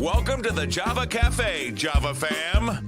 Welcome to the Java Cafe, Java fam.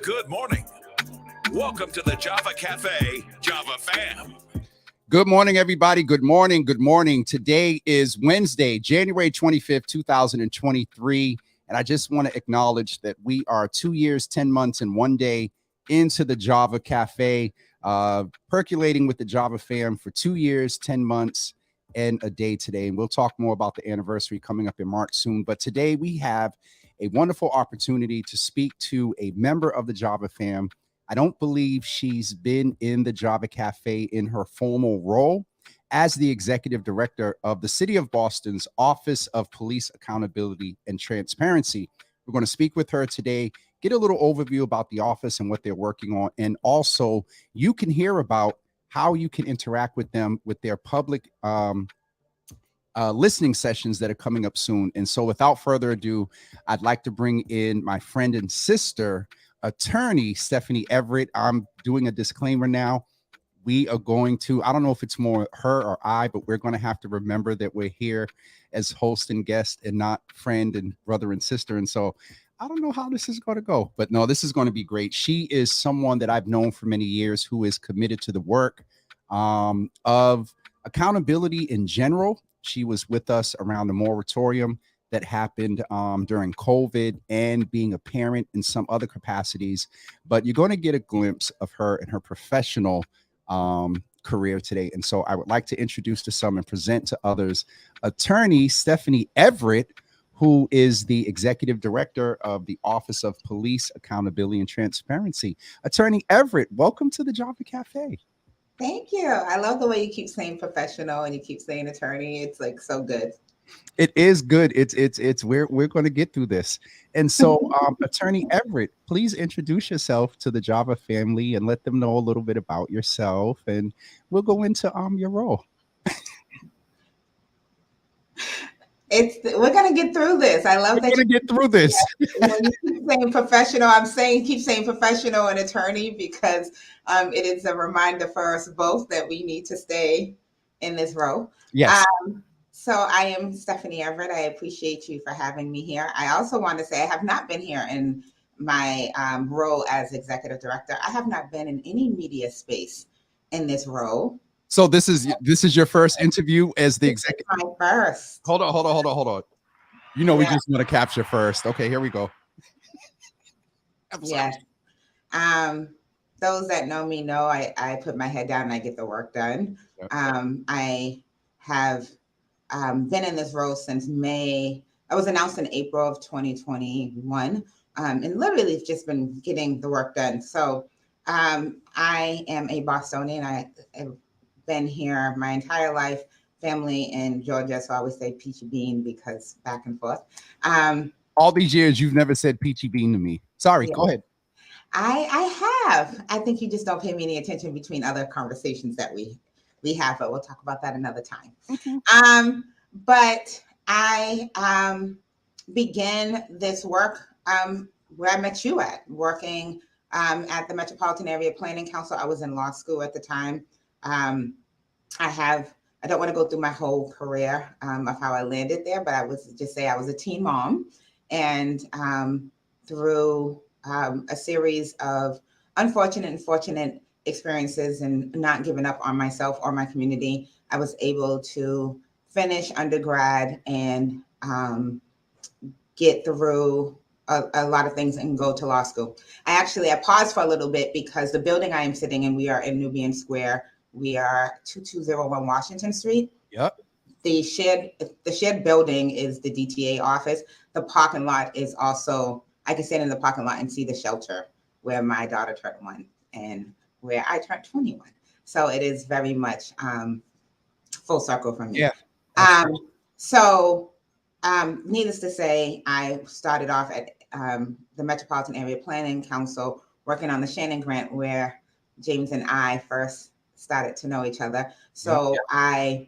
Good morning. Welcome to the Java Cafe, Java fam. Good morning, everybody. Good morning. Good morning. Today is Wednesday, January 25th, 2023. And I just want to acknowledge that we are 2 years, 10 months, and 1 day into the Java Cafe, percolating with the Java fam for 2 years, 10 months, and a day today. And we'll talk more about the anniversary coming up in March soon. But today we have a wonderful opportunity to speak to a member of the Java fam. I don't believe she's been in the Java Cafe in her formal role as the executive director of the City of Boston's Office of Police Accountability and Transparency. We're going to speak with her today, get a little overview about the office and what they're working on. And also you can hear about how you can interact with them with their public listening sessions that are coming up soon. And so without further ado, I'd like to bring in my friend and sister, attorney Stephanie Everett. I'm doing a disclaimer now. We are going to, I don't know if it's more her or I, but we're going to have to remember that we're here as host and guest and not friend and brother and sister. And so I don't know how this is going to go, but no, this is going to be great. She is someone that I've known for many years who is committed to the work of accountability in general. She was with us around the moratorium that happened during COVID and being a parent in some other capacities. But you're going to get a glimpse of her and her professional career today. And so I would like to introduce to some and present to others attorney Stephanie Everett, who is the executive director of the Office of Police Accountability and Transparency. Attorney Everett, welcome to the Java Cafe. Thank you. I love the way you keep saying professional and you keep saying attorney. It's like so good. It is good. It's we're going to get through this. And so attorney Everett, please introduce yourself to the Java family and let them know a little bit about yourself, and we'll go into your role. We're gonna get through this. I love that. We're gonna get through this. Yeah. When you keep saying professional, keep saying professional and attorney because it is a reminder for us both that we need to stay in this role. Yes. So I am Stephanie Everett. I appreciate you for having me here. I also want to say I have not been here in my role as executive director. I have not been in any media space in this role. So this is your first interview as the executive. My first. Hold on. You know, we just want to capture first. Okay, here we go. Yes. Those that know me know I put my head down and I get the work done. Yep. I have been in this role since May. I was announced in April of 2021, and literally just been getting the work done. So I am a Bostonian. I have been here my entire life, family in Georgia. So I always say peachy bean because back and forth. All these years, you've never said peachy bean to me. Sorry, yeah. Go ahead. I have. I think you just don't pay me any attention between other conversations that we have, but we'll talk about that another time. Mm-hmm. But I began this work where I met you at, working at the Metropolitan Area Planning Council. I was in law school at the time. I don't want to go through my whole career of how I landed there, but I was just say I was a teen mom, and through a series of unfortunate and fortunate experiences and not giving up on myself or my community, I was able to finish undergrad and get through a lot of things and go to law school. I paused for a little bit because the building I am sitting in, we are in Nubian Square, We are 2201 Washington Street. Yep. The shared building is the DTA office. The parking lot is also, I can stand in the parking lot and see the shelter where my daughter turned 1 and where I turned 21. So it is very much full circle for me. Yeah. Needless to say, I started off at the Metropolitan Area Planning Council working on the Shannon Grant, where James and I first started to know each other. So I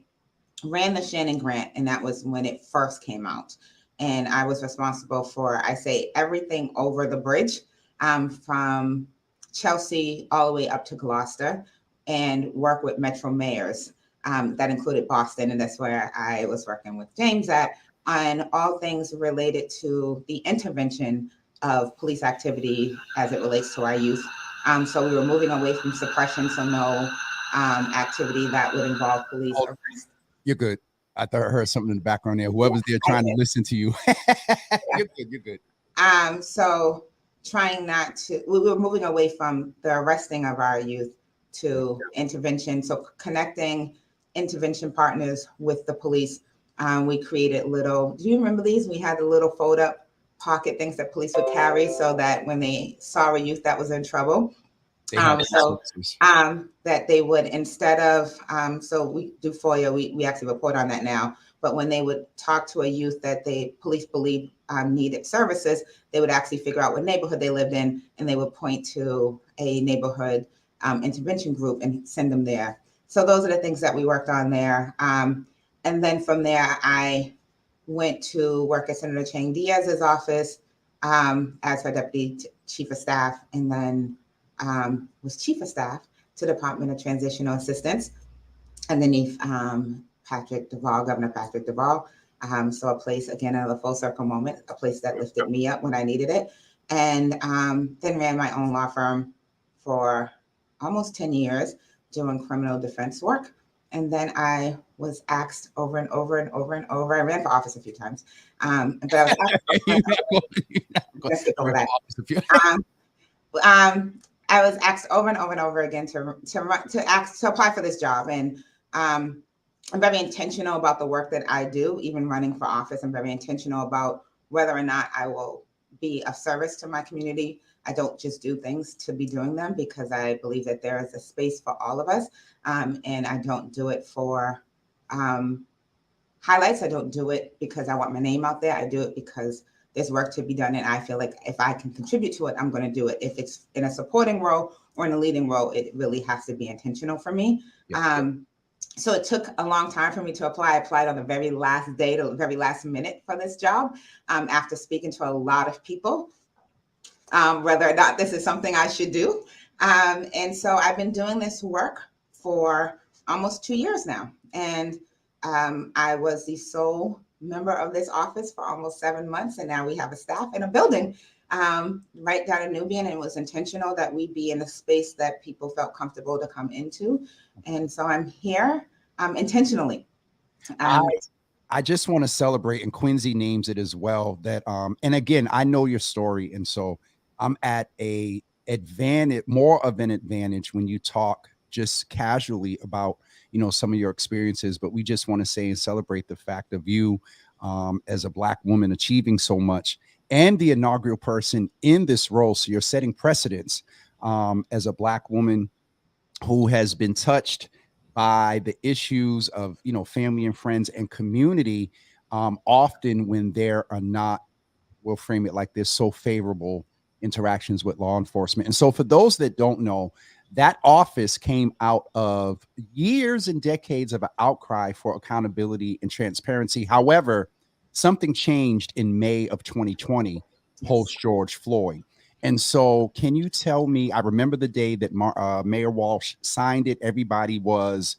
ran the Shannon Grant, and that was when it first came out. And I was responsible for, I say, everything over the bridge, from Chelsea all the way up to Gloucester, and work with Metro mayors. That included Boston, and that's where I was working with James at, on all things related to the intervention of police activity as it relates to our youth. So we were moving away from suppression, so no activity that would involve police arrest. You're good. I thought I heard something in the background there. Whoever's there trying to listen to you. You're good. You're good. So trying not to, we were moving away from the arresting of our youth to intervention. So connecting intervention partners with the police. We created do you remember these? We had the little fold up pocket things that police would carry so that when they saw a youth that was in trouble, that they would, instead of, so we do FOIA, we actually report on that now, but when they would talk to a youth that police believed needed services, they would actually figure out what neighborhood they lived in, and they would point to a neighborhood intervention group and send them there. So those are the things that we worked on there. And then from there, I went to work at Senator Chang Diaz's office as her deputy chief of staff, and then was chief of staff to Department of Transitional Assistance underneath Governor Patrick Duvall. So a place, again, another full circle moment, a place that lifted me up when I needed it. And then ran my own law firm for almost 10 years doing criminal defense work. And then I was asked over and over and over and over. I ran for office a few times, but I was I was asked over and over and over again to apply for this job. And I'm very intentional about the work that I do, even running for office. I'm very intentional about whether or not I will be of service to my community. I don't just do things to be doing them, because I believe that there is a space for all of us. And I don't do it for highlights. I don't do it because I want my name out there. I do it because there's work to be done, and I feel like if I can contribute to it, I'm going to do it. If it's in a supporting role or in a leading role, it really has to be intentional for me. So it took a long time for me to apply. I applied on the very last day, the very last minute for this job, after speaking to a lot of people, whether or not this is something I should do. And so I've been doing this work for almost 2 years now. And I was the sole member of this office for almost 7 months. And now we have a staff in a building right down in Nubian. And it was intentional that we be in a space that people felt comfortable to come into. And so I'm here intentionally. I just want to celebrate, and Quincy names it as well, that and again, I know your story, and so I'm at more of an advantage when you talk just casually about, some of your experiences. But we just want to say and celebrate the fact of you as a Black woman achieving so much, and the inaugural person in this role. So you're setting precedents as a Black woman who has been touched by the issues of, family and friends and community, often when there are not, we'll frame it like this, so favorable interactions with law enforcement. And so for those that don't know, that office came out of years and decades of an outcry for accountability and transparency. However, something changed in May of 2020, post George Floyd. And so can you tell me, I remember the day that Mayor Walsh signed it. Everybody was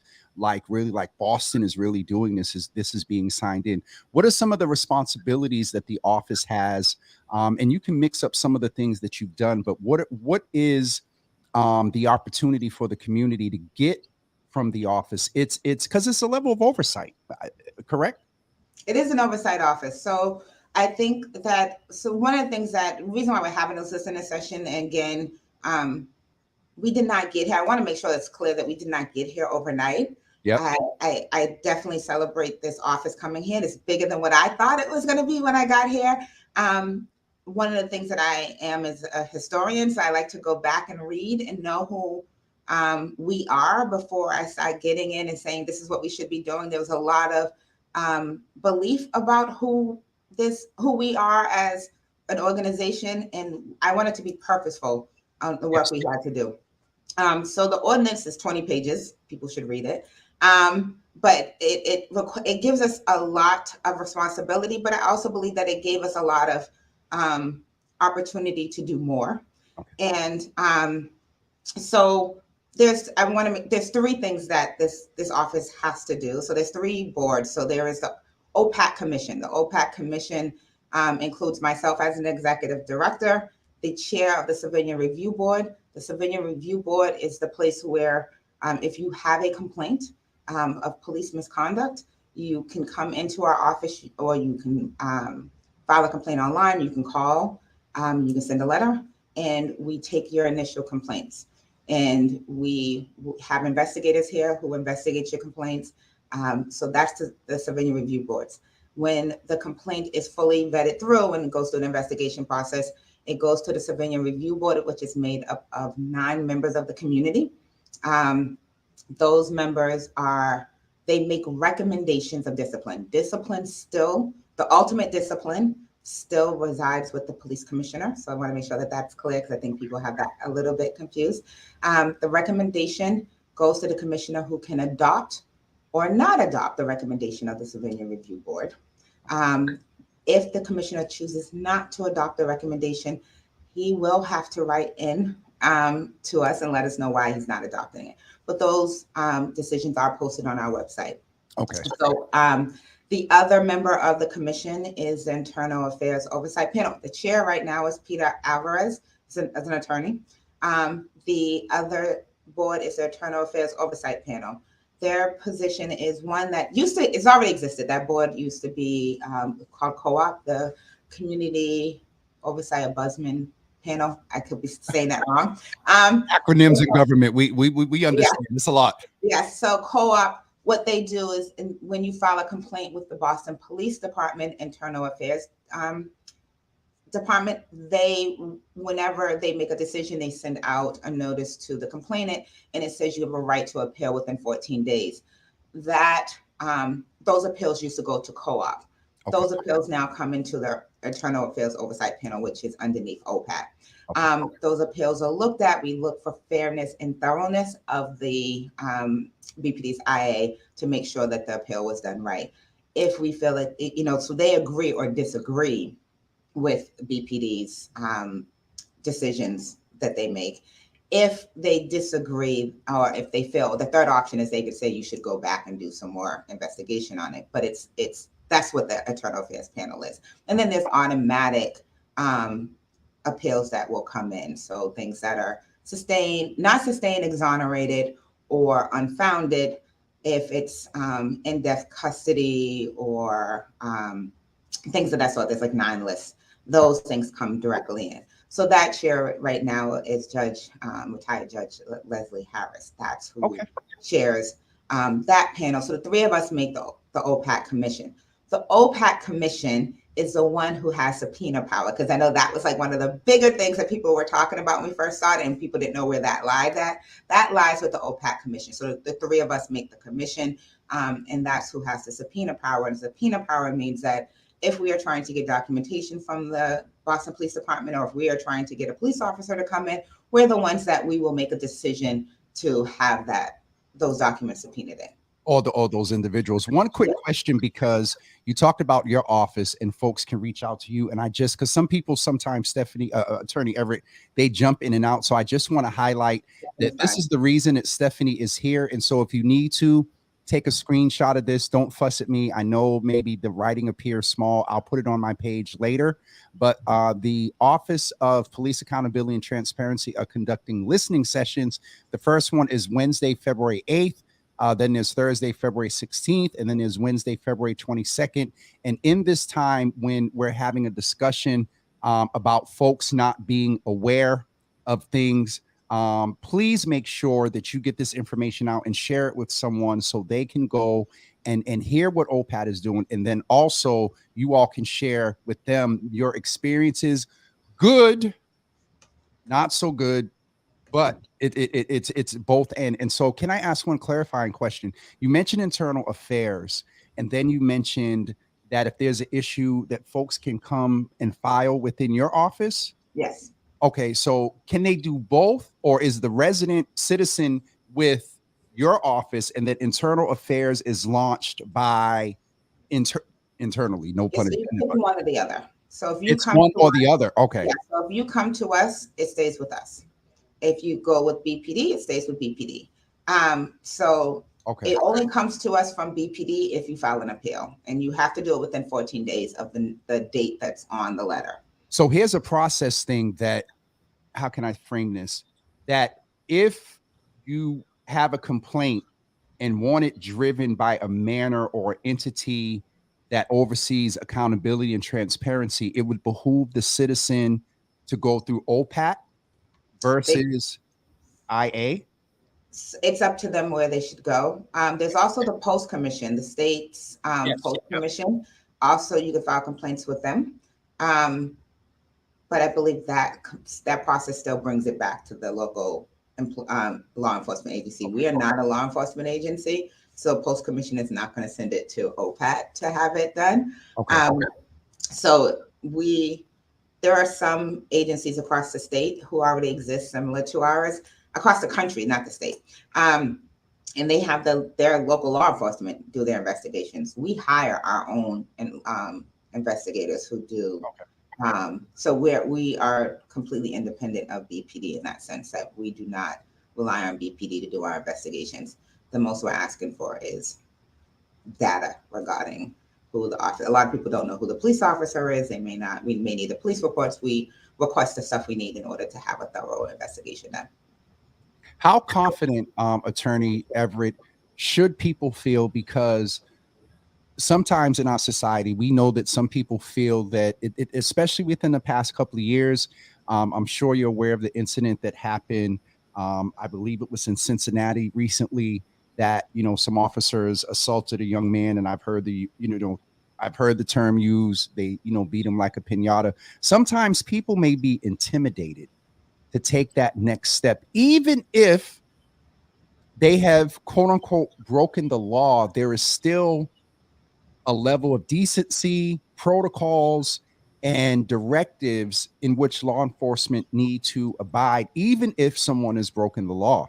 really like, Boston is really doing this, this is being signed in. What are some of the responsibilities that the office has? And you can mix up some of the things that you've done, but what is the opportunity for the community to get from the office? It's because it's a level of oversight, correct? It is an oversight office. So I think that, one of the things the reason why we're having this listening session, and again, we did not get here. I want to make sure it's clear that we did not get here overnight. Yep. I definitely celebrate this office coming here. It's bigger than what I thought it was going to be when I got here. One of the things that I am is a historian, so I like to go back and read and know who we are before I start getting in and saying this is what we should be doing. There was a lot of belief about who we are as an organization, and I wanted to be purposeful on the work we had to do. So the ordinance is 20 pages. People should read it. But it gives us a lot of responsibility, but I also believe that it gave us a lot of opportunity to do more. Okay. And so there's three things that this office has to do. So there's three boards. So there is the OPAC Commission. The OPAC Commission includes myself as an executive director, the chair of the Civilian Review Board. The Civilian Review Board is the place where if you have a complaint of police misconduct, you can come into our office, or you can file a complaint online. You can call, you can send a letter, and we take your initial complaints. And we have investigators here who investigate your complaints. So that's the Civilian Review Boards. When the complaint is fully vetted through and goes through an investigation process, it goes to the Civilian Review Board, which is made up of 9 members of the community. Those members they make recommendations of discipline. Discipline still, the ultimate discipline still resides with the police commissioner. So I want to make sure that that's clear, because I think people have that a little bit confused. The recommendation goes to the commissioner, who can adopt or not adopt the recommendation of the Civilian Review Board. If the commissioner chooses not to adopt the recommendation, he will have to write in to us and let us know why he's not adopting it. But those decisions are posted on our website. Okay. So the other member of the commission is the Internal Affairs Oversight Panel. The chair right now is Peter Alvarez, as an attorney. The other board is the Internal Affairs Oversight Panel. Their position is one that it's already existed. That board used to be called Co-op, the Community Oversight Ombudsman Panel. I could be saying that wrong. Acronyms in government, we understand. It's a lot. Yes. So Co-op, what they do is, when you file a complaint with the Boston Police Department Internal Affairs Department, whenever they make a decision, they send out a notice to the complainant, and it says you have a right to appeal within 14 days. Those appeals used to go to Co-op. Okay. Those appeals now come into the Internal Affairs Oversight Panel, which is underneath OPAC. Okay. Those appeals are looked at. We look for fairness and thoroughness of the BPD's IA to make sure that the appeal was done right. If we feel it, so they agree or disagree with BPD's decisions that they make. If they disagree, or if they feel, the third option is they could say you should go back and do some more investigation on it. But that's what the Internal Affairs Panel is. And then there's automatic appeals that will come in. So things that are not sustained, exonerated, or unfounded, if it's in-depth custody or things of that sort. There's like 9 lists. Those things come directly in. So that chair right now is retired Judge Leslie Harris. That's who chairs that panel. So the 3 of us make the OPAC Commission. The OPAC Commission is the one who has subpoena power, because I know that was like one of the bigger things that people were talking about when we first started, and people didn't know where that lies at. That lies with the OPAC Commission. So the 3 of us make the commission, and that's who has the subpoena power. And subpoena power means that if we are trying to get documentation from the Boston Police Department, or if we are trying to get a police officer to come in, we're the ones that we will make a decision to have those documents subpoenaed in. All those individuals. One quick question, because you talked about your office and folks can reach out to you. And because some people sometimes, Stephanie, Attorney Everett, they jump in and out. So I just want to highlight that this is the reason that Stephanie is here. And so if you need to take a screenshot of this, don't fuss at me. I know maybe the writing appears small. I'll put it on my page later. But the Office of Police Accountability and Transparency are conducting listening sessions. The first one is Wednesday, February 8th. Then there's Thursday, February 16th, and then there's Wednesday, February 22nd. And in this time, when we're having a discussion about folks not being aware of things, Please make sure that you get this information out and share it with someone so they can go and hear what OPAT is doing. And then also you all can share with them your experiences, good, not so good, but it's both. And so can I ask one clarifying question? You mentioned internal affairs, and then you mentioned that if there's an issue that folks can come and file within your office. Yes. Okay, so can they do both, or is the resident citizen with your office and that internal affairs is launched by internally? No pun So you intended. pick one or the other. So if you It's come one to or us, the other. Okay. yeah, so if you come to us, it stays with us. If you go with BPD, it stays with BPD. So Okay. it only comes to us from BPD if you file an appeal, and you have to do it within 14 days of the date that's on the letter. So here's a process thing that, how can I frame this? That if you have a complaint and want it driven by a manner or entity that oversees accountability and transparency, it would behoove the citizen to go through OPAT versus IA. It's up to them where they should go. There's also the Post Commission, the state's Post Commission. Also, you can file complaints with them. But I believe that process still brings it back to the local law enforcement agency. We are not a law enforcement agency, so Post Commission is not going to send it to OPAT to have it done. So there are some agencies across the state who already exist similar to ours, across the country, not the state. And they have their local law enforcement do their investigations. We hire our own investigators who do. So we are completely independent of BPD in that sense, that we do not rely on BPD to do our investigations. The most we're asking for is data regarding who the officer. A lot of people don't know who the police officer is. They may not. We may need the police reports. We request the stuff we need in order to have a thorough investigation done. How confident, Attorney Everett, should people feel? Because sometimes in our society, we know that some people feel that, especially within the past couple of years, I'm sure you're aware of the incident that happened. I believe it was in Cincinnati recently, that, some officers assaulted a young man, and I've heard the term used, they, beat him like a piñata. Sometimes people may be intimidated to take that next step, even if they have, quote unquote, broken the law. There is still a level of decency, protocols, and directives in which law enforcement need to abide, even if someone has broken the law.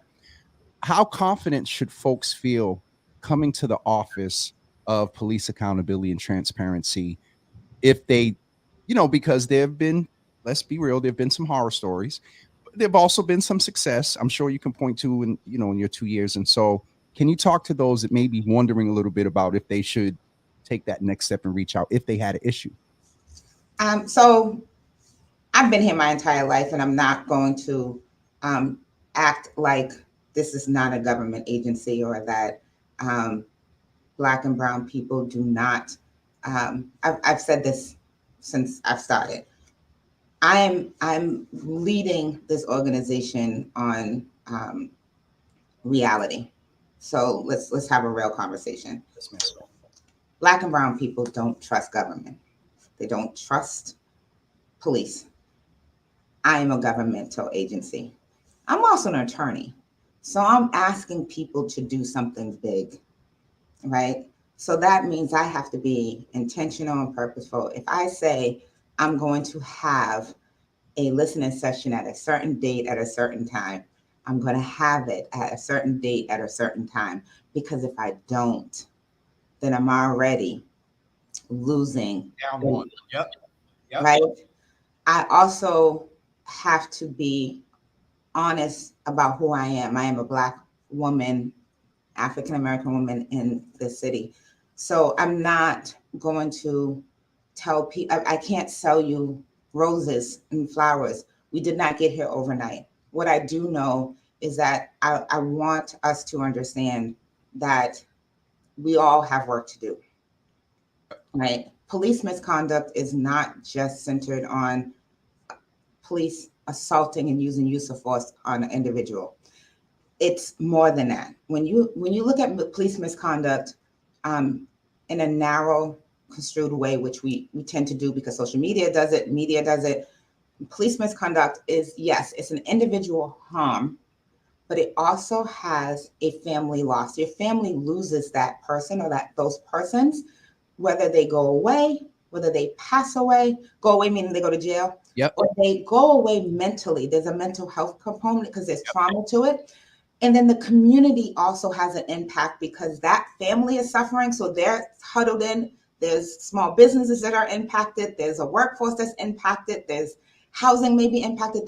How confident should folks feel coming to the Office of Police Accountability and Transparency if they, because there have been, let's be real, there have been some horror stories. There have also been some success, I'm sure you can point to in your 2 years. And so can you talk to those that may be wondering a little bit about if they should take that next step and reach out if they had an issue? So I've been here my entire life, and I'm not going to act like this is not a government agency, or that Black and brown people do not. I've said this since I've started. I'm leading this organization on reality. So let's have a real conversation. Black and brown people don't trust government. They don't trust police. I am a governmental agency. I'm also an attorney. So I'm asking people to do something big, right? So that means I have to be intentional and purposeful. If I say I'm going to have a listening session at a certain date at a certain time, I'm going to have it at a certain date at a certain time. Because if I don't, then I'm already losing. Down one. Yep. Right? I also have to be honest about who I am. I am a Black woman, African-American woman in the city. So I'm not going to tell people, I can't sell you roses and flowers. We did not get here overnight. What I do know is that I want us to understand that we all have work to do, right? Police misconduct is not just centered on police assaulting and using use of force on an individual. It's more than that. When you look at police misconduct in a narrow, construed way, which we tend to do because social media does it, media does it, police misconduct is, yes, it's an individual harm, but it also has a family loss. Your family loses that person or those persons, whether they go away, whether they pass away, go away meaning they go to jail, or they go away mentally. There's a mental health component because there's trauma to it. And then the community also has an impact because that family is suffering. So they're huddled in. There's small businesses that are impacted. There's a workforce that's impacted. There's housing may be impacted.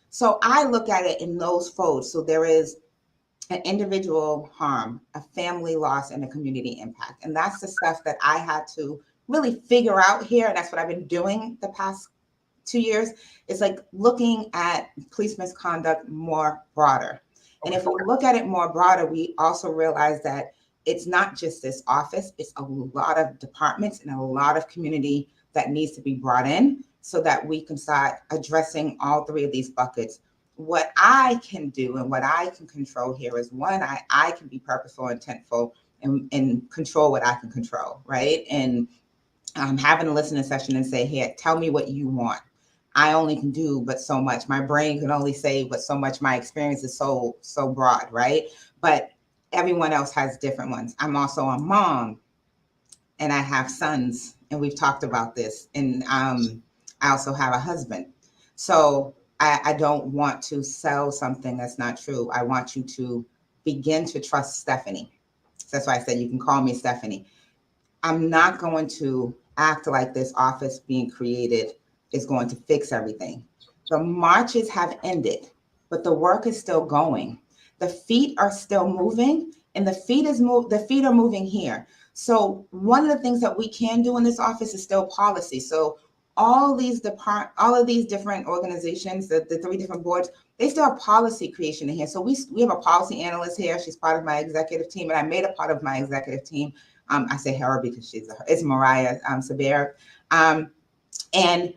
So I look at it in those folds. So there is an individual harm, a family loss, and a community impact. And that's the stuff that I had to really figure out here. And that's what I've been doing the past 2 years. It's like looking at police misconduct more broader. And if we look at it more broader, we also realize that it's not just this office, it's a lot of departments and a lot of community that needs to be brought in so that we can start addressing all three of these buckets. What I can do and what I can control here is one, I can be purposeful, intentful, and control what I can control, right? And having a listening session and say, hey, tell me what you want. I only can do but so much. My brain can only say but so much. My experience is so broad, right? But everyone else has different ones. I'm also a mom and I have sons, and we've talked about this. And I also have a husband. So I don't want to sell something that's not true. I want you to begin to trust Stephanie. So that's why I said you can call me Stephanie. I'm not going to act like this office being created is going to fix everything. The marches have ended, but the work is still going. The feet are still moving, and the feet are moving here. So one of the things that we can do in this office is still policy. So all of these different organizations, the three different boards, they still have policy creation in here. So we have a policy analyst here. She's part of my executive team, and I made a part of my executive team. I say her because it's Mariah Saber. And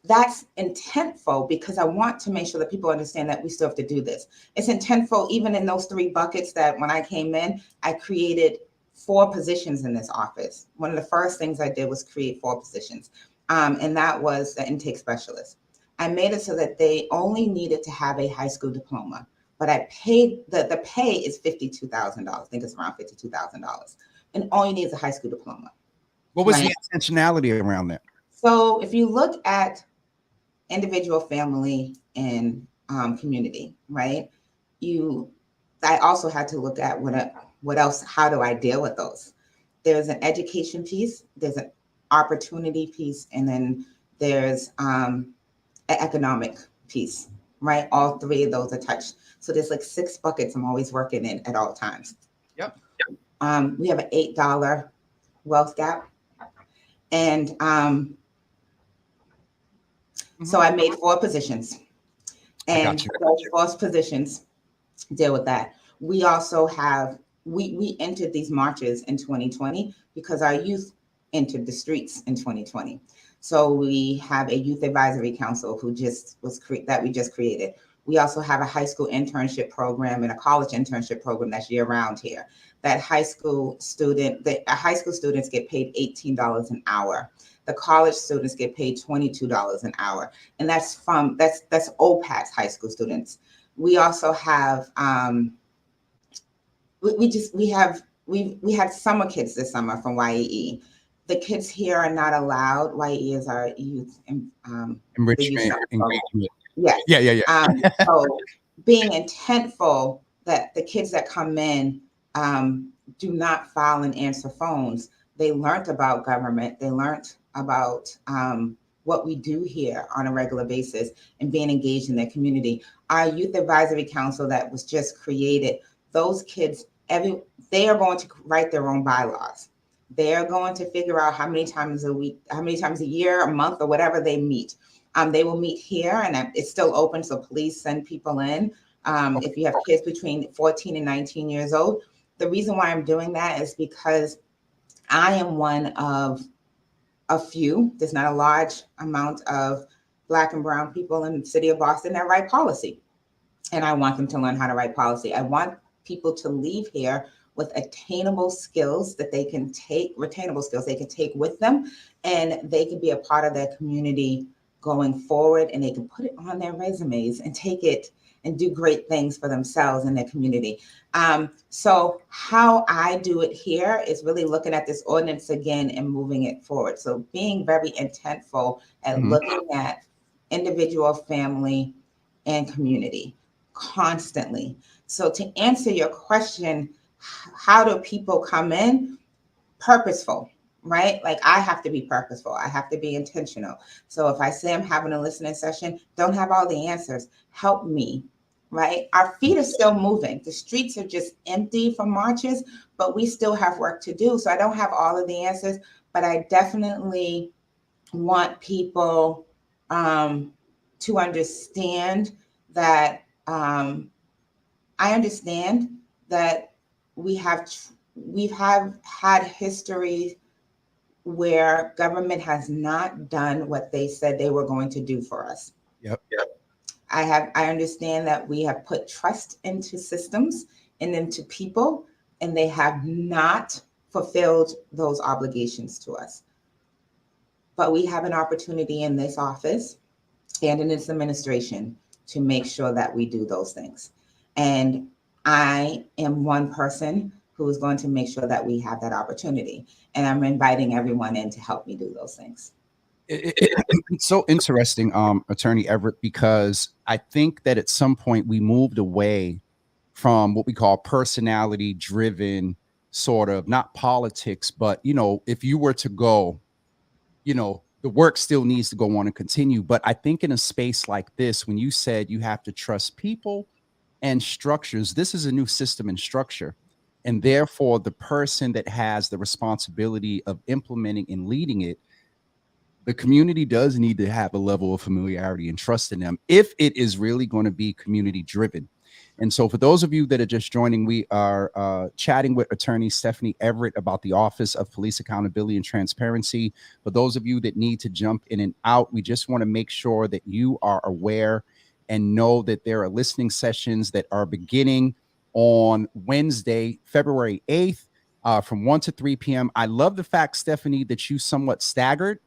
that's intentful because I want to make sure that people understand that we still have to do this. It's intentful even in those three buckets that when I came in, I created 4 positions in this office. One of the first things I did was create 4 positions. And that was the intake specialist. I made it so that they only needed to have a high school diploma, but I paid, the pay is $52,000. I think it's around $52,000. And all you need is a high school diploma. What was the intentionality around that? So if you look at individual, family, and community, right? I also had to look at what else, how do I deal with those? There's an education piece, there's an opportunity piece, and then there's an economic piece, right? All three of those are touched. So there's like 6 buckets I'm always working in at all times. Yep. We have an $8 wealth gap. And so I made 4 positions. And those 4 positions deal with that. We also have, we entered these marches in 2020 because our youth entered the streets in 2020. So we have a youth advisory council who that we just created. We also have a high school internship program and a college internship program that's year round here. That high school students get paid $18 an hour. The college students get paid $22 an hour. And that's OPAT's high school students. We also have, we had summer kids this summer from YAE. The kids here are not allowed. YAE is our youth enrichment engagement. Yeah. So being intentful that the kids that come in do not file and answer phones. They learned about government. They learned about what we do here on a regular basis and being engaged in their community. Our youth advisory council that was just created, those kids, they are going to write their own bylaws. They're going to figure out how many times a week, how many times a year, a month, or whatever they meet. They will meet here, and it's still open, so please send people in. If you have kids between 14 and 19 years old. The reason why I'm doing that is because I am one of a few, there's not a large amount of Black and brown people in the city of Boston that write policy. And I want them to learn how to write policy. I want people to leave here with attainable skills that they can take, retainable skills they can take with them, and they can be a part of their community going forward, and they can put it on their resumes and take it and do great things for themselves and their community. So how I do it here is really looking at this ordinance again and moving it forward. So being very intentful at looking at individual, family, and community constantly. So to answer your question, how do people come in? Purposeful, right? Like I have to be purposeful. I have to be intentional. So if I say I'm having a listening session, don't have all the answers. Help me, right? Our feet are still moving. The streets are just empty from marches, but we still have work to do. So I don't have all of the answers, but I definitely want people to understand that I understand that we've had history where government has not done what they said they were going to do for us. Yep. I understand that we have put trust into systems and into people, and they have not fulfilled those obligations to us. But we have an opportunity in this office and in this administration to make sure that we do those things. And I am one person who is going to make sure that we have that opportunity. And I'm inviting everyone in to help me do those things. It's so interesting, Attorney Everett, because I think that at some point we moved away from what we call personality driven sort of, not politics, but, you know, if you were to go, you know, the work still needs to go on and continue. But I think in a space like this, when you said you have to trust people and structures, this is a new system and structure. And therefore, the person that has the responsibility of implementing and leading it, the community does need to have a level of familiarity and trust in them if it is really going to be community driven. And so for those of you that are just joining, we are chatting with Attorney Stephanie Everett about the Office of Police Accountability and Transparency. For those of you that need to jump in and out, we just want to make sure that you are aware and know that there are listening sessions that are beginning on Wednesday, February 8th, from 1 to 3 p.m. I love the fact, Stephanie, that you somewhat staggered.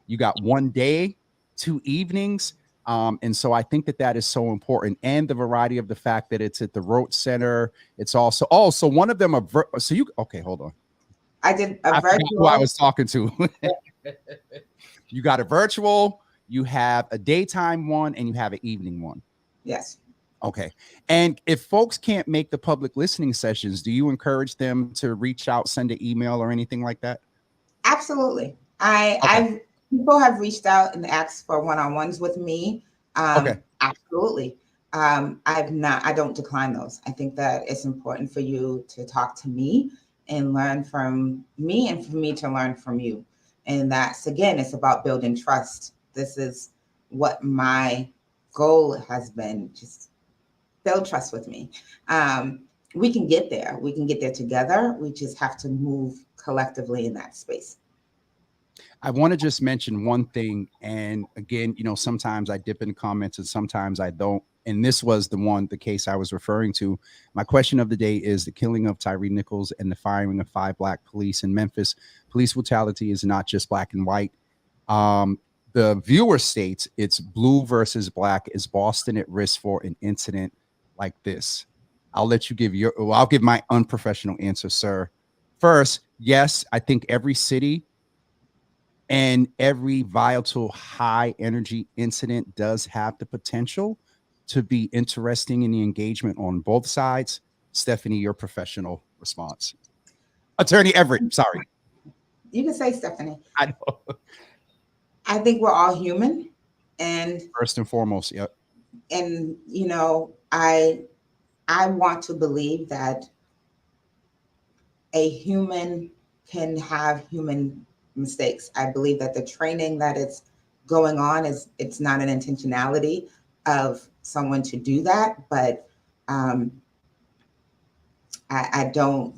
You got one day, 2 evenings. And so I think that that is so important, and the variety of the fact that it's at the Rote Center. It's also, so one of them are, okay, hold on. I did a virtual. Who I was talking to. You got a virtual, you have a daytime one, and you have an evening one. Yes. Okay. And if folks can't make the public listening sessions, do you encourage them to reach out, send an email or anything like that? Absolutely. People have reached out and asked for one-on-ones with me. Okay. Absolutely. I don't decline those. I think that it's important for you to talk to me and learn from me, and for me to learn from you. And that's, again, it's about building trust. This is what my goal has been, just build trust with me. We can get there. We can get there together. We just have to move collectively in that space. I want to just mention one thing. And again, you know, sometimes I dip in comments and sometimes I don't. And this was the case I was referring to. My question of the day is the killing of Tyree Nichols and the firing of 5 Black police in Memphis. Police brutality is not just black and white. The viewer states it's blue versus black. Is Boston at risk for an incident like this? I'll let you I'll give my unprofessional answer, sir. First, yes, I think every city and every volatile high energy incident does have the potential to be interesting in the engagement on both sides. Stephanie, your professional response. Attorney Everett, sorry. You can say Stephanie. I know. I think we're all human. And first and foremost, yep. And, you know, I want to believe that a human can have human mistakes. I believe that the training that is going on it's not an intentionality of someone to do that, but I don't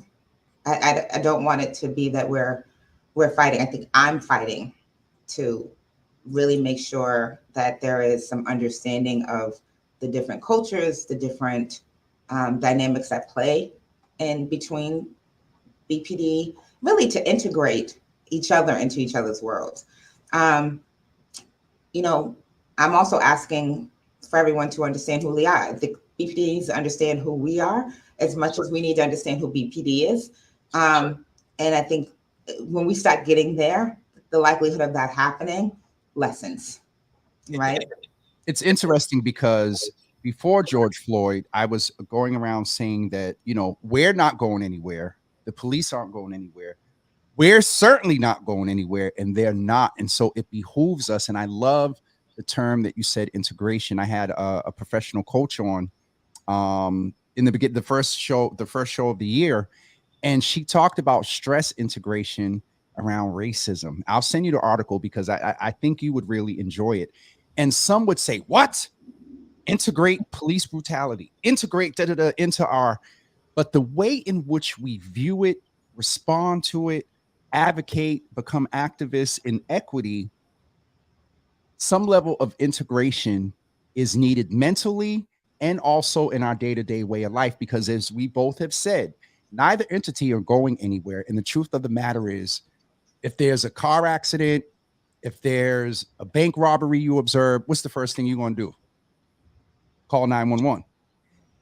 want it to be that we're fighting. I think I'm fighting to really make sure that there is some understanding of the different cultures, the different dynamics at play in between BPD, really to integrate each other into each other's worlds. You know, I'm also asking for everyone to understand who they are. The BPD needs to understand who we are as much as we need to understand who BPD is. And I think when we start getting there, the likelihood of that happening lessens, right? It's interesting because before George Floyd, I was going around saying that, you know, we're not going anywhere. The police aren't going anywhere. We're certainly not going anywhere, and they're not. And so it behooves us. And I love the term that you said, integration. I had a professional coach on in the beginning, the first show of the year, and she talked about stress integration around racism. I'll send you the article because I think you would really enjoy it. And some would say, what? Integrate police brutality, integrate into our, but the way in which we view it, respond to it, advocate, become activists in equity, some level of integration is needed mentally and also in our day-to-day way of life, because as we both have said, neither entity are going anywhere. And the truth of the matter is, if there's a car accident, if there's a bank robbery you observe, what's the first thing you're going to do? Call 911.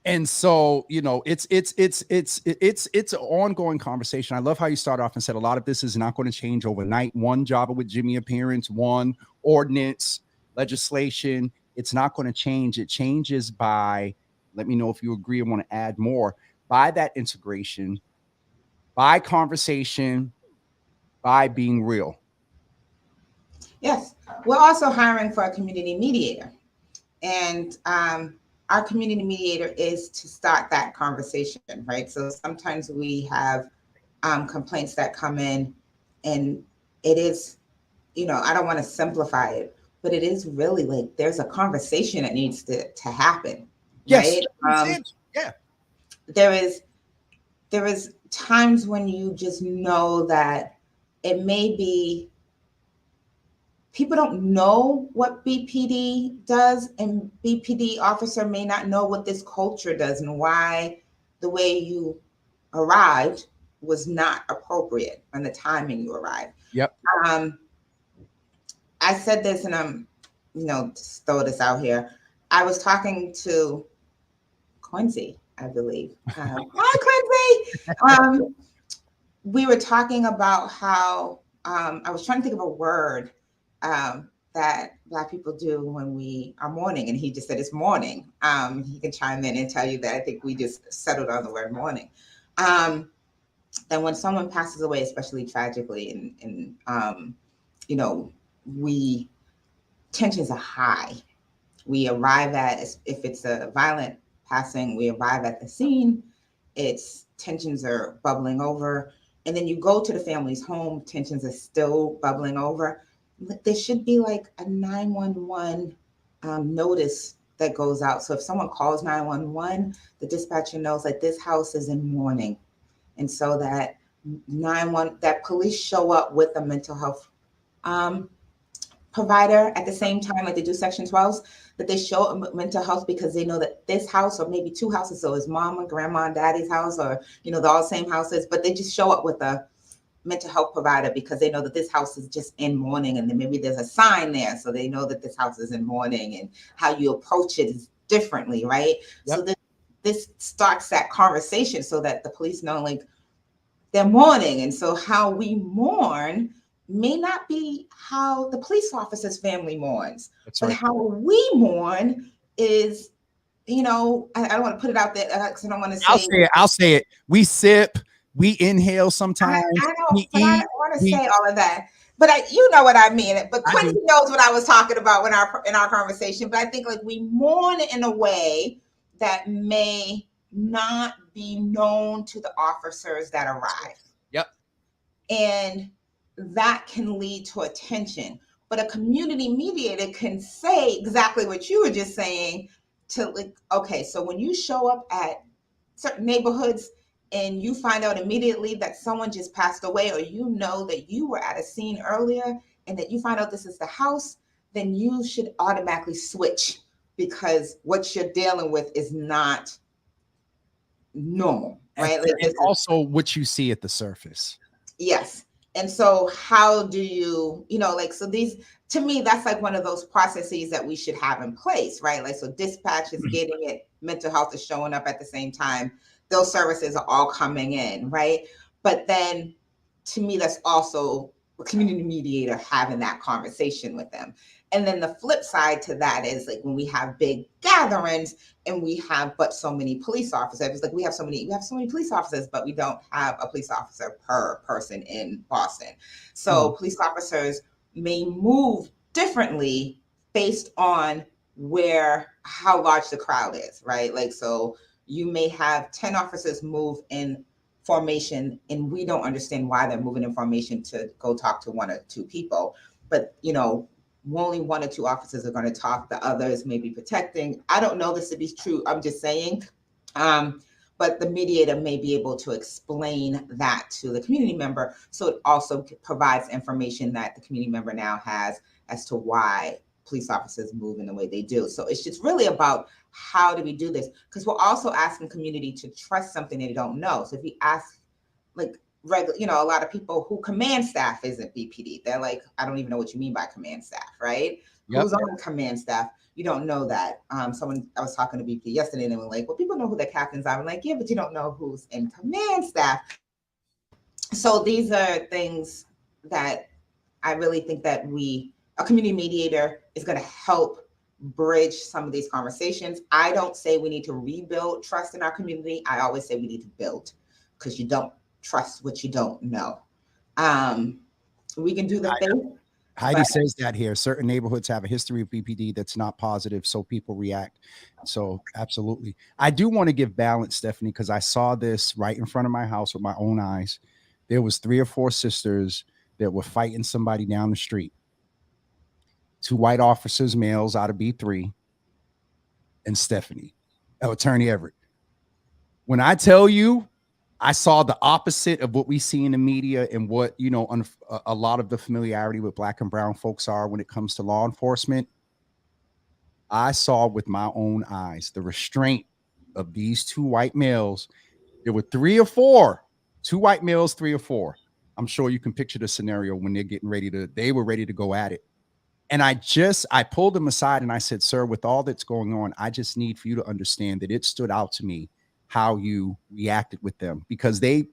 And so, you know, it's an ongoing conversation. I love how you start off and said a lot of this is not going to change overnight. One Java with Jimmy appearance, one ordinance, legislation, it's not going to change. It changes by, let me know if you agree and want to add more, by that integration, by conversation, by being real. Yes. We're also hiring for a community mediator. And our community mediator is to start that conversation, right? So sometimes we have complaints that come in, and it is, you know, I don't want to simplify it, but it is really like there's a conversation that needs to happen, yes, right? Yeah. There is times when you just know that it may be, people don't know what BPD does, and BPD officer may not know what this culture does and why the way you arrived was not appropriate and the timing you arrived. Yep. I said this, and I'm, you know, just throw this out here. I was talking to Quincy, I believe. Hi, Quincy. We were talking about how I was trying to think of a word that Black people do when we are mourning, and he just said it's mourning. He can chime in and tell you that I think we just settled on the word mourning. And when someone passes away, especially tragically, and you know, tensions are high. We arrive at, if it's a violent passing, we arrive at the scene, tensions are bubbling over. And then you go to the family's home, tensions are still bubbling over. There should be like a 911 notice that goes out. So if someone calls 911, the dispatcher knows that this house is in mourning. And so that that police show up with a mental health provider at the same time, like they do Section 12s, that they show up mental health because they know that this house, or maybe two houses, so it's mama, grandma, and daddy's house, or, you know, they're all the same houses, but they just show up with a mental health provider because they know that this house is just in mourning, and then maybe there's a sign there, so they know that this house is in mourning, and how you approach it is differently, right? Yep. So this starts that conversation so that the police know, like, they're mourning, and so how we mourn may not be how the police officer's family mourns. That's right. But how we mourn is, you know, I don't want to put it out there because I don't want to say. I'll say it. We sip, we inhale sometimes. I know, but I don't want to say all of that. But you know what I mean. But Quincy knows what I was talking about in our conversation. But I think like we mourn in a way that may not be known to the officers that arrive. Yep. And that can lead to a tension. But a community mediator can say exactly what you were just saying, to like, okay, so when you show up at certain neighborhoods and you find out immediately that someone just passed away, or you know that you were at a scene earlier and that you find out this is the house, then you should automatically switch because what you're dealing with is not normal, right? Like and also what you see at the surface. Yes. And so how do you, like, so these, to me, that's like one of those processes that we should have in place, right? Like, so dispatch is getting it, mental health is showing up at the same time. Those services are all coming in, right? But then to me, that's also a community mediator having that conversation with them. And then the flip side to that is like when we have big gatherings and we have but so many police officers. It's like we have so many police officers, but we don't have a police officer per person in Boston. So police officers may move differently based on how large the crowd is, right? Like, so you may have 10 officers move in formation and we don't understand why they're moving in formation to go talk to 1 or 2 people, but only 1 or 2 officers are going to talk, the others may be protecting. I don't know this to be true, I'm just saying. But the mediator may be able to explain that to the community member. So it also provides information that the community member now has as to why police officers move in the way they do. So it's just really about how do we do this? Because we're also asking community to trust something they don't know. So if you ask like a lot of people who command staff isn't BPD. They're like, I don't even know what you mean by command staff, right? Yep. Who's on command staff? You don't know that. I was talking to BPD yesterday and they were like, well, people know who the captains are. I'm like, yeah, but you don't know who's in command staff. So these are things that I really think that a community mediator is going to help bridge some of these conversations. I don't say we need to rebuild trust in our community. I always say we need to build, because you don't trust what you don't know. We can do the thing. Heidi says that here. Certain neighborhoods have a history of BPD that's not positive, so people react. So absolutely. I do want to give balance, Stephanie, because I saw this right in front of my house with my own eyes. There was 3 or 4 sisters that were fighting somebody down the street. 2 white officers, males out of B3, and Stephanie, Attorney Everett. When I tell you, I saw the opposite of what we see in the media and what, a lot of the familiarity with Black and brown folks are when it comes to law enforcement. I saw with my own eyes the restraint of these 2 white males. There were 3 or 4, 2 white males, 3 or 4. I'm sure you can picture the scenario when they were ready to go at it. And I pulled them aside and I said, sir, with all that's going on, I just need for you to understand that it stood out to me how you reacted with them, because the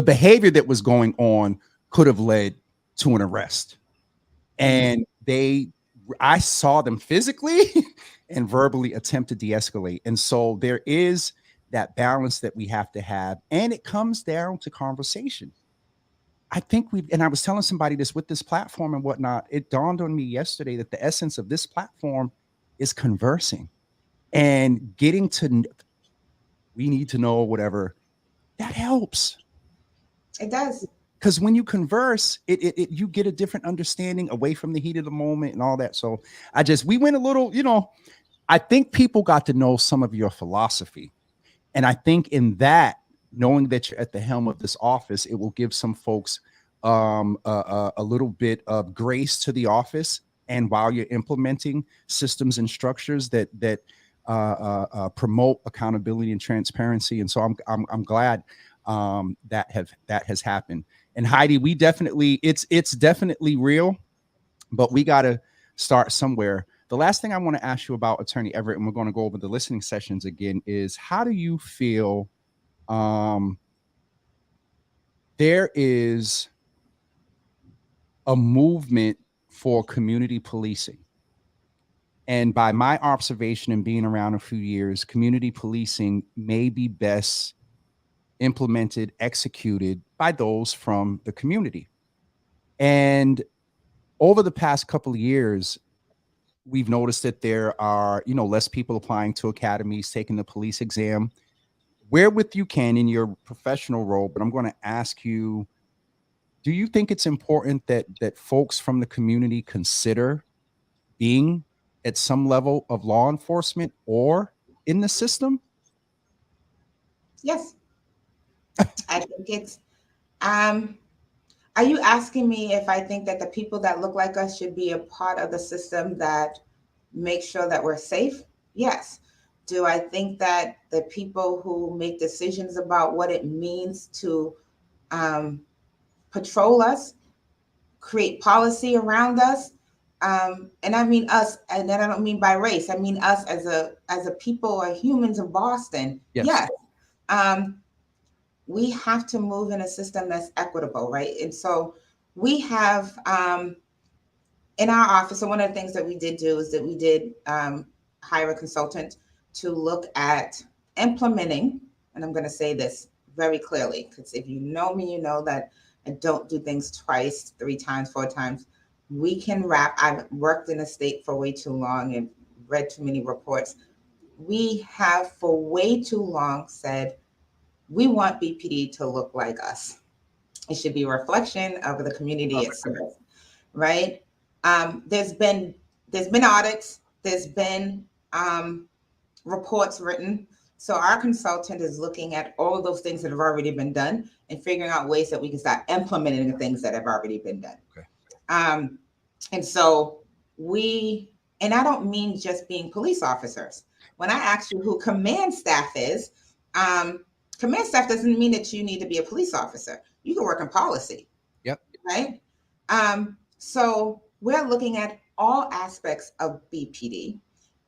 behavior that was going on could have led to an arrest. And I saw them physically and verbally attempt to de-escalate. And so there is that balance that we have to have. And it comes down to conversation. I think and I was telling somebody this with this platform and whatnot, it dawned on me yesterday that the essence of this platform is conversing and getting to, we need to know whatever, that helps. It does. Because when you converse, you get a different understanding away from the heat of the moment and all that. So we went a little, I think people got to know some of your philosophy. And I think in that, knowing that you're at the helm of this office, it will give some folks a little bit of grace to the office. And while you're implementing systems and structures that promote accountability and transparency, and so I'm glad that has happened. And Heidi, it's definitely real, but we got to start somewhere. The last thing I want to ask you about Attorney Everett, and we're going to go over the listening sessions again, is how do you feel there is a movement for community policing? And by my observation and being around a few years, community policing may be best implemented, executed by those from the community. And over the past couple of years, we've noticed that there are, less people applying to academies, taking the police exam. Where with you can in your professional role, but I'm going to ask you, do you think it's important that folks from the community consider being at some level of law enforcement or in the system? Yes. I think it's, I Are you asking me if I think that the people that look like us should be a part of the system that makes sure that we're safe? Yes. Do I think that the people who make decisions about what it means to patrol us, create policy around us, and I mean us, and then I don't mean by race. I mean us as a people or humans of Boston. Yes. We have to move in a system that's equitable, right? And so we have in our office, so one of the things that we did do is that we did hire a consultant to look at implementing, and I'm going to say this very clearly, because if you know me, you know that I don't do things twice, 3 times, 4 times. We can wrap. I've worked in a state for way too long and read too many reports. We have for way too long said, we want BPD to look like us. It should be a reflection of the community it serves, right? There's been audits, there's been reports written. So our consultant is looking at all of those things that have already been done and figuring out ways that we can start implementing the things that have already been done. Okay. And so and I don't mean just being police officers. When I ask you who command staff is, command staff doesn't mean that you need to be a police officer. You can work in policy. Yep. Right. So we're looking at all aspects of BPD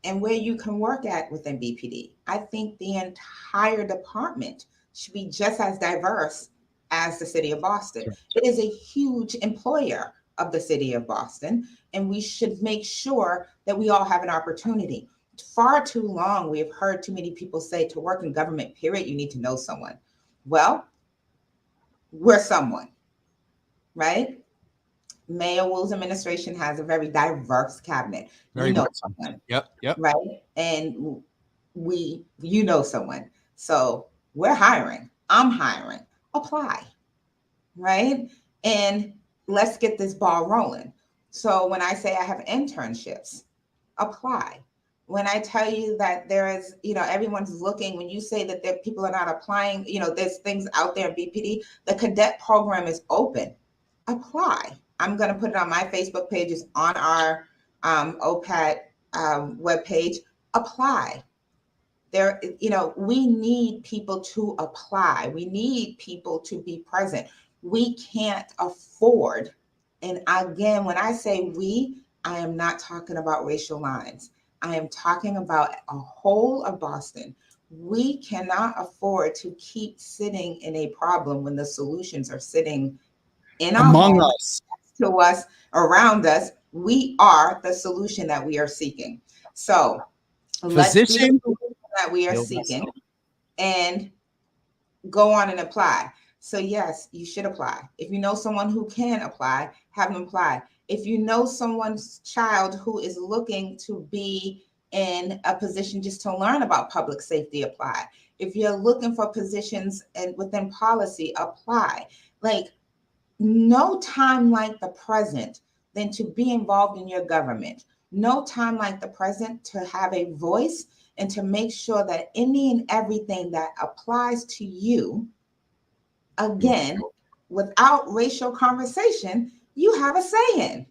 and where you can work at within BPD. I think the entire department should be just as diverse as the city of Boston. Sure. It is a huge employer of the city of Boston, and we should make sure that we all have an opportunity. Far too long, we have heard too many people say to work in government, period, you need to know someone. Well, we're someone, right? Mayor Wu's administration has a very diverse cabinet. Very diverse. Someone, yep. Right? And you know someone. So we're hiring. I'm hiring. Apply, right? And let's get this ball rolling. So when I say I have internships, apply. When I tell you that there is, everyone's looking, when you say that people are not applying, there's things out there in BPD, the cadet program is open. Apply. I'm going to put it on my Facebook page, it's on our OPAT webpage. Apply. We need people to apply. We need people to be present. We can't afford. And again, when I say we, I am not talking about racial lines. I am talking about a whole of Boston. We cannot afford to keep sitting in a problem when the solutions are sitting in our among us, to us, around us. We are the solution that we are seeking. So let's be the solution that we are seeking and go on and apply. So yes, you should apply. If you know someone who can apply, have them apply. If you know someone's child who is looking to be in a position just to learn about public safety, apply. If you're looking for positions and within policy, apply. Like, no time like the present than to be involved in your government. No time like the present to have a voice and to make sure that any and everything that applies to you, again, without racial conversation, you have a say in.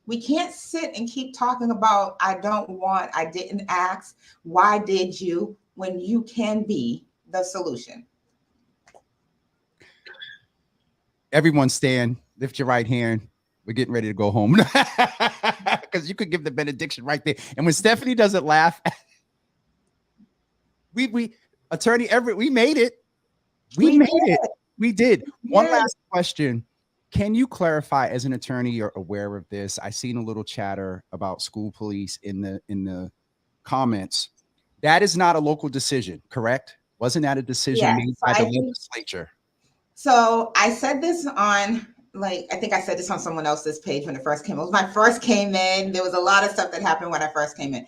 We can't sit and keep talking about, I don't want, I didn't ask, why did you, when you can be the solution. Everyone stand, lift your right hand. We're getting ready to go home. Because you could give the benediction right there. And when Stephanie doesn't laugh, we Attorney Everett, we made it. We made it. We did. One last question. Can you clarify, as an attorney, you're aware of this? I seen a little chatter about school police in the comments. That is not a local decision, correct? Wasn't that a decision made by the legislature? So I said this on, I think I said this on someone else's page when it first came. It was when I first came in. There was a lot of stuff that happened when I first came in.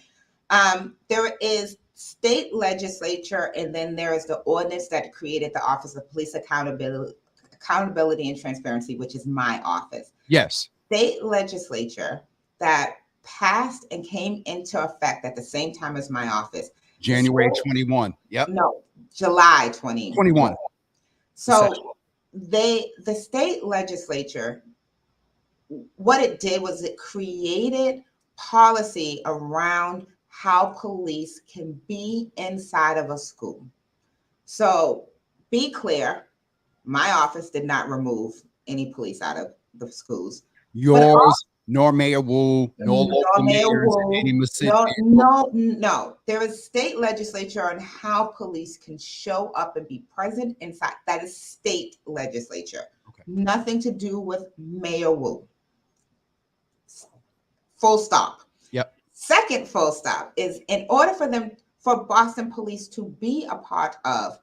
There is state legislature, and then there is the ordinance that created the Office of Police Accountability and Transparency, which is my office. Yes. State legislature that passed and came into effect at the same time as my office. January 21. Yep. No, July 21. So the state legislature, what it did was it created policy around how police can be inside of a school. So be clear, my office did not remove any police out of the schools. Yours, nor Mayor Wu, nor local mayors in any Mississippi. No. There is state legislature on how police can show up and be present inside. That is state legislature. Okay. Nothing to do with Mayor Wu. Full stop. Yep. Second full stop is, in order for Boston Police to be a part of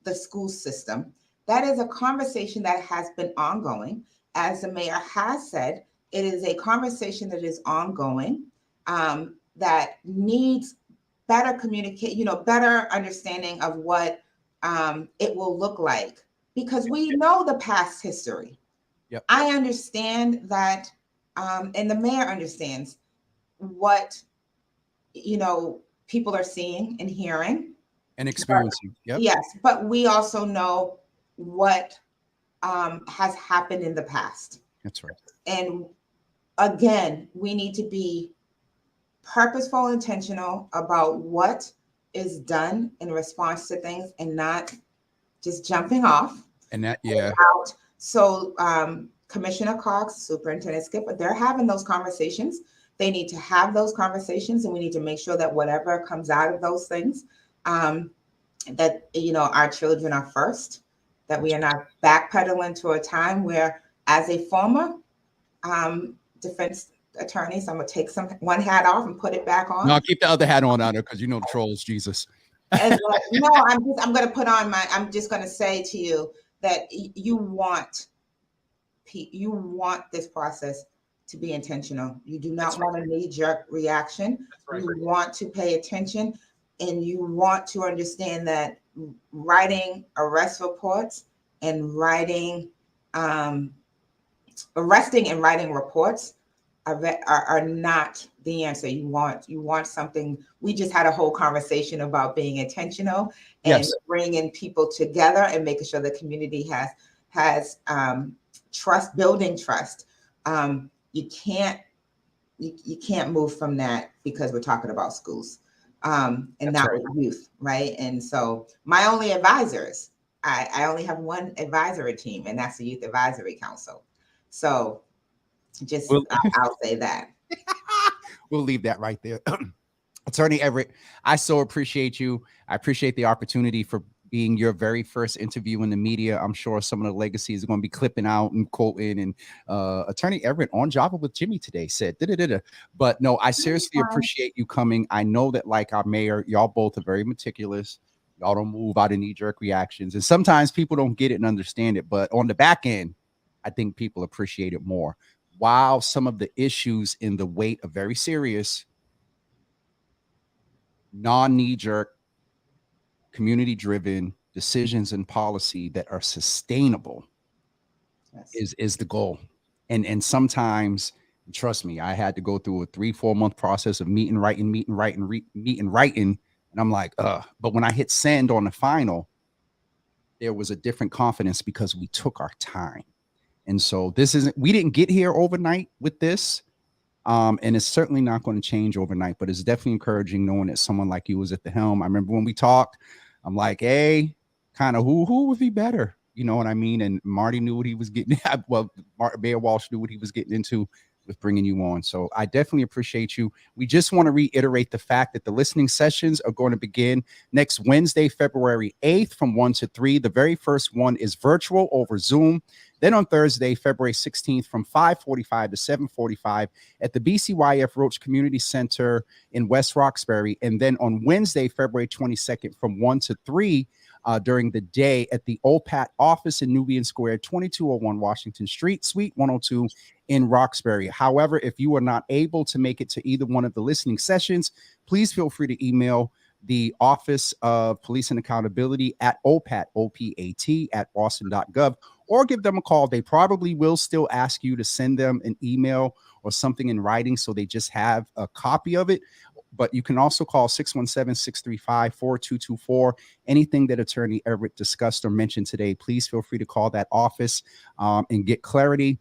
the school system, that is a conversation that has been ongoing. As the mayor has said, it is a conversation that is ongoing, that needs better communication, better understanding of what it will look like, because we know the past history. Yep. I understand that, and the mayor understands what, people are seeing and hearing. And experiencing. Yep. Yes, but we also know what has happened in the past. That's right. And again, we need to be purposeful, intentional about what is done in response to things, and not just jumping off. And that, yeah. Out. So Commissioner Cox, Superintendent Skip, they're having those conversations. They need to have those conversations, and we need to make sure that whatever comes out of those things, that, our children are first, that we are not backpedaling to a time where, as a former defense attorney, so I'm gonna take one hat off and put it back on. No, keep the other hat on, Anna, because the trolls, Jesus. And no, I'm gonna put on I'm just gonna say to you that you want this process to be intentional. You do not want a knee-jerk reaction. Right. You want to pay attention, and you want to understand that writing arrest reports and arresting and writing reports are not the answer. You want something. We just had a whole conversation about being intentional and bringing people together and making sure the community has trust, building trust. You can't move from that because we're talking about schools, and that's not right. With youth, right? And so my only advisors, I only have one advisory team, and that's the Youth Advisory Council. So I'll say that. We'll leave that right there. Attorney Everett, I so appreciate you. I appreciate the opportunity for being your very first interview in the media. I'm sure some of the legacies are going to be clipping out and quoting. And Attorney Everett on Java with Jimmy today said, but no, I seriously appreciate you coming. I know that, like our mayor, y'all both are very meticulous. Y'all don't move out of knee-jerk reactions. And sometimes people don't get it and understand it. But on the back end, I think people appreciate it more. While some of the issues in the weight are very serious, non-knee-jerk, community-driven decisions and policy that are sustainable is the goal. And sometimes, trust me, I had to go through a 3-4 month process of meet and writing. And I'm like, but when I hit send on the final, there was a different confidence because we took our time. And so we didn't get here overnight with this. And it's certainly not going to change overnight, but it's definitely encouraging knowing that someone like you was at the helm. I remember when we talked, I'm like, hey, kind of who would be better? You know what I mean? And Marty knew what he was getting at. Well, Mayor Walsh knew what he was getting into with bringing you on. So I definitely appreciate you. We just want to reiterate the fact that the listening sessions are going to begin next Wednesday, February 8th from 1 to 3. The very first one is virtual over Zoom. Then on Thursday, February 16th from 5:45 to 7:45 at the BCYF Roach Community Center in West Roxbury. And then on Wednesday, February 22nd from 1 to 3 during the day at the OPAT office in Nubian Square, 2201 Washington Street, Suite 102 in Roxbury. However, if you are not able to make it to either one of the listening sessions, please feel free to email the Office of Police and Accountability at OPAT, OPAT at boston.gov, or give them a call. They probably will still ask you to send them an email or something in writing, so they just have a copy of it. but you can also call 617-635-4224. Anything that Attorney Everett discussed or mentioned today, please feel free to call that office and get clarity.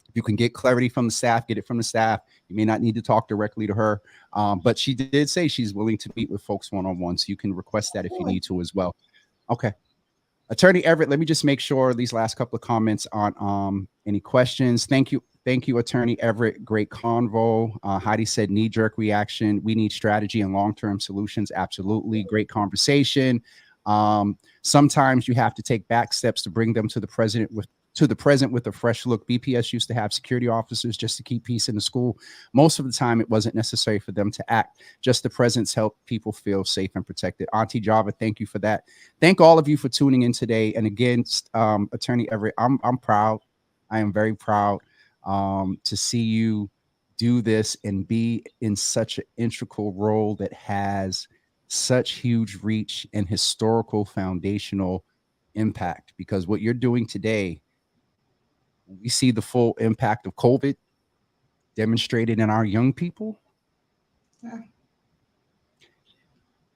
If you can get clarity from the staff, get it from the staff. You may not need to talk directly to her, but she did say she's willing to meet with folks one-on-one, so you can request that if you need to as well. Okay. Attorney Everett, let me just make sure these last couple of comments on any questions. Thank you. Thank you, Attorney Everett. Great convo. Heidi said knee-jerk reaction. We need strategy and long-term solutions. Absolutely. Great conversation. Sometimes you have to take back steps to bring them to the present with a fresh look. BPS used to have security officers just to keep peace in the school. Most of the time, it wasn't necessary for them to act. Just the presence helped people feel safe and protected. Auntie Java, thank you for that. Thank all of you for tuning in today. And again, Attorney Everett, I'm proud. I am very proud to see you do this and be in such an integral role that has such huge reach and historical foundational impact, because what you're doing today, we see the full impact of COVID demonstrated in our young people. Yeah.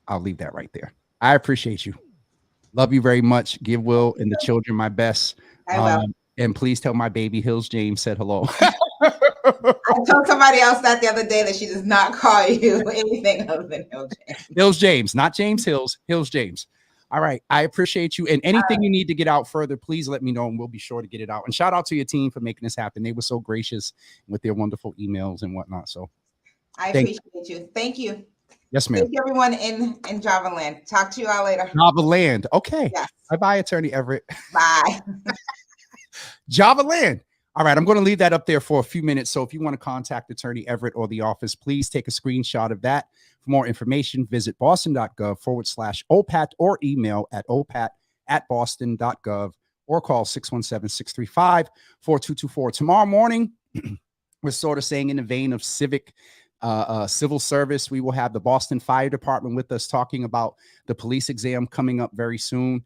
I'll leave that right there. I appreciate you. Love you very much. Give Will and the children my best. I will. And please tell my baby Hills James said hello. I told somebody else that the other day that she does not call you anything other than Hills James. Hills James, not James Hills. Hills James. All right. I appreciate you. And anything you need to get out further, please let me know and we'll be sure to get it out. And shout out to your team for making this happen. They were so gracious with their wonderful emails and whatnot. So I appreciate you. Thank you. Yes, ma'am. Thank you, everyone in Java Land. Talk to you all later. Java Land. Okay. Yes. Bye-bye, Attorney Everett. Bye. Java Land. All right, I'm going to leave that up there for a few minutes. So if you want to contact Attorney Everett or the office, please take a screenshot of that. For more information, visit boston.gov/OPAT or email at opat@boston.gov or call 617-635-4224. Tomorrow morning, we're sort of saying in the vein of civil service, we will have the Boston Fire Department with us talking about the police exam coming up very soon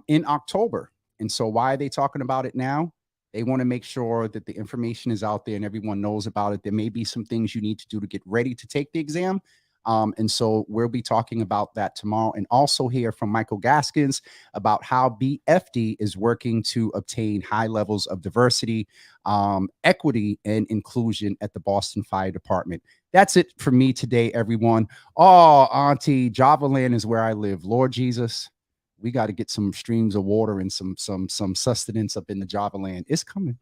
in October. And so why are they talking about it now? They want to make sure that the information is out there and everyone knows about it. There may be some things you need to do to get ready to take the exam. And so we'll be talking about that tomorrow, and also hear from Michael Gaskins about how BFD is working to obtain high levels of diversity, equity, and inclusion at the Boston Fire Department. That's it for me today, everyone. Oh, Auntie, Java Land is where I live. Lord Jesus, we got to get some streams of water and some sustenance up in the Java Land. It's coming.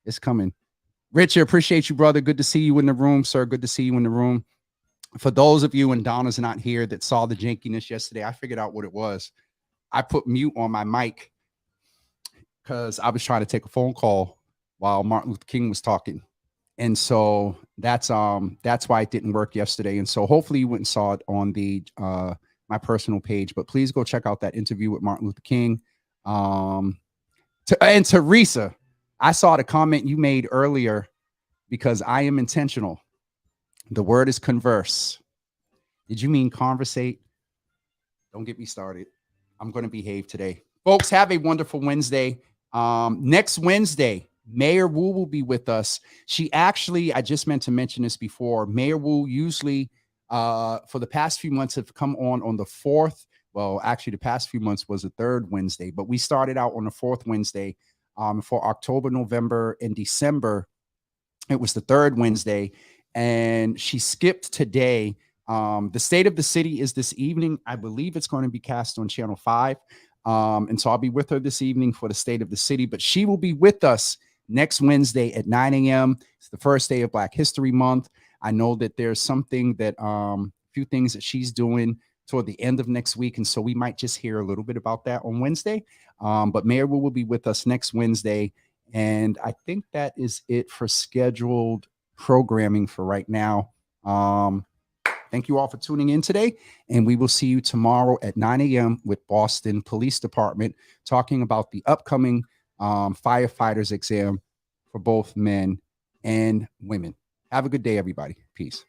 It's coming. Richard, appreciate you, brother. Good to see you in the room, sir. Good to see you in the room. For those of you, and Donna's not here, that saw the jankiness yesterday, I figured out what it was. I put mute on my mic because I was trying to take a phone call while Martin Luther King was talking. And so that's why it didn't work yesterday. And so hopefully you went and saw it on the my personal page, but please go check out that interview with Martin Luther King. And Teresa, I saw the comment you made earlier, because I am intentional. The word is converse. Did you mean conversate? Don't get me started. I'm going to behave today. Folks, have a wonderful Wednesday. Next Wednesday, Mayor Wu will be with us. She actually, I just meant to mention this before, Mayor Wu usually for the past few months have come on the fourth. Well, actually the past few months was the third Wednesday, but we started out on the fourth Wednesday for October, November, and December. It was the third Wednesday, and she skipped today. The State of the City is this evening. I believe it's going to be cast on Channel 5. And so I'll be with her this evening for the State of the City, but she will be with us next Wednesday at 9 a.m. It's the first day of Black History Month. I know that there's something that few things that she's doing toward the end of next week. And so we might just hear a little bit about that on Wednesday. But Mayor Wu will be with us next Wednesday. And I think that is it for scheduled programming for right now. Thank you all for tuning in today, and we will see you tomorrow at 9 a.m. with Boston Police Department, talking about the upcoming firefighters exam for both men and women. Have a good day, everybody. Peace.